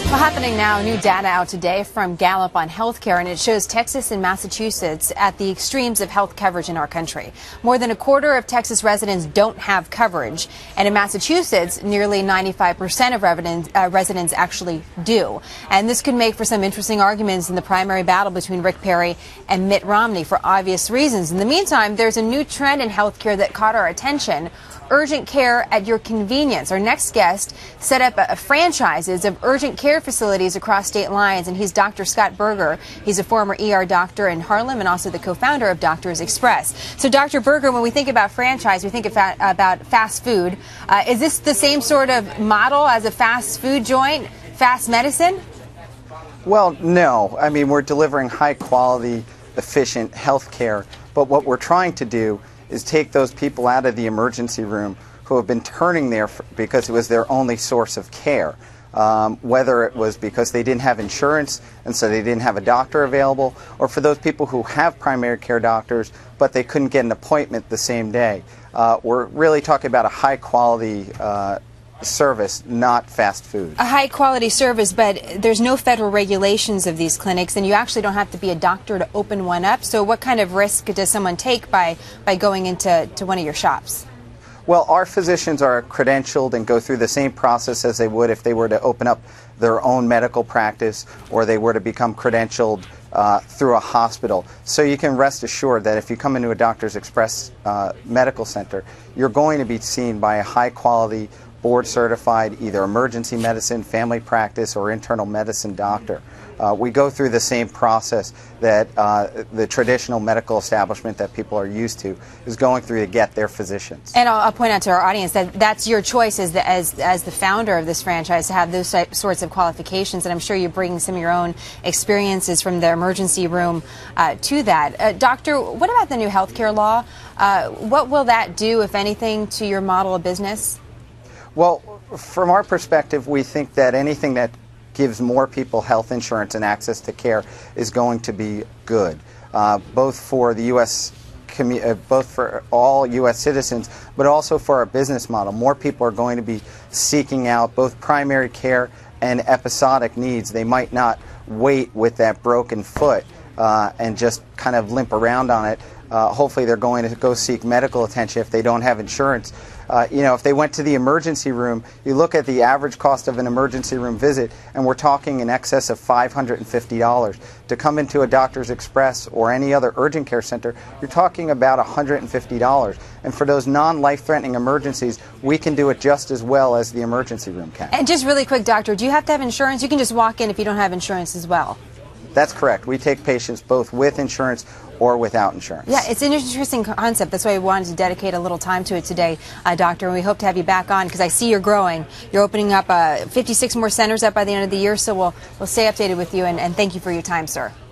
Well, happening now, new data out today from Gallup on healthcare, and it shows Texas and Massachusetts at the extremes of health coverage in our country. More than a quarter of Texas residents don't have coverage, and in Massachusetts, nearly 95% of residents actually do. And this could make for some interesting arguments in the primary battle between Rick Perry and Mitt Romney for obvious reasons. In the meantime, there's a new trend in healthcare that caught our attention: urgent care at your convenience. Our next guest set up franchises of urgent care facilities across state lines, and he's Dr. Scott Berger. He's a former ER doctor in Harlem and also the co-founder of Doctors Express. So, Dr. Berger, when we think about franchise, we think about fast food. Is this the same sort of model as a fast food joint, fast medicine? Well, no. I mean, we're delivering high quality, efficient health care, but what we're trying to do is take those people out of the emergency room who have been turning there because it was their only source of care. Whether it was because they didn't have insurance and so they didn't have a doctor available, or for those people who have primary care doctors but they couldn't get an appointment the same day. We're really talking about a high quality service, not fast food. A high quality service, but there's no federal regulations of these clinics, and you actually don't have to be a doctor to open one up. So what kind of risk does someone take by going into one of your shops? Well, our physicians are credentialed and go through the same process as they would if they were to open up their own medical practice or they were to become credentialed through a hospital. So you can rest assured that if you come into a Doctors Express medical center, you're going to be seen by a high quality, board certified either emergency medicine, family practice, or internal medicine doctor. We go through the same process that the traditional medical establishment that people are used to is going through to get their physicians. And I'll point out to our audience that that's your choice as the founder of this franchise, to have those sorts of qualifications, and I'm sure you bring some of your own experiences from the emergency room to that. Doctor, what about the new health care law? What will that do, if anything, to your model of business? Well, from our perspective, we think that anything that gives more people health insurance and access to care is going to be good, both for the U.S. both for all U.S. citizens, but also for our business model. More people are going to be seeking out both primary care and episodic needs. They might not wait with that broken foot and just kind of limp around on it. Hopefully they're going to go seek medical attention if they don't have insurance. If they went to the emergency room, you look at the average cost of an emergency room visit, and we're talking in excess of $550. To come into a Doctors Express or any other urgent care center, you're talking about $150. And for those non-life-threatening emergencies, we can do it just as well as the emergency room can. And just really quick, doctor, do you have to have insurance? You can just walk in if you don't have insurance as well. That's correct. We take patients both with insurance or without insurance. Yeah, it's an interesting concept. That's why we wanted to dedicate a little time to it today, Doctor, and we hope to have you back on because I see you're growing. You're opening up 56 more centers up by the end of the year, so we'll stay updated with you, and thank you for your time, sir.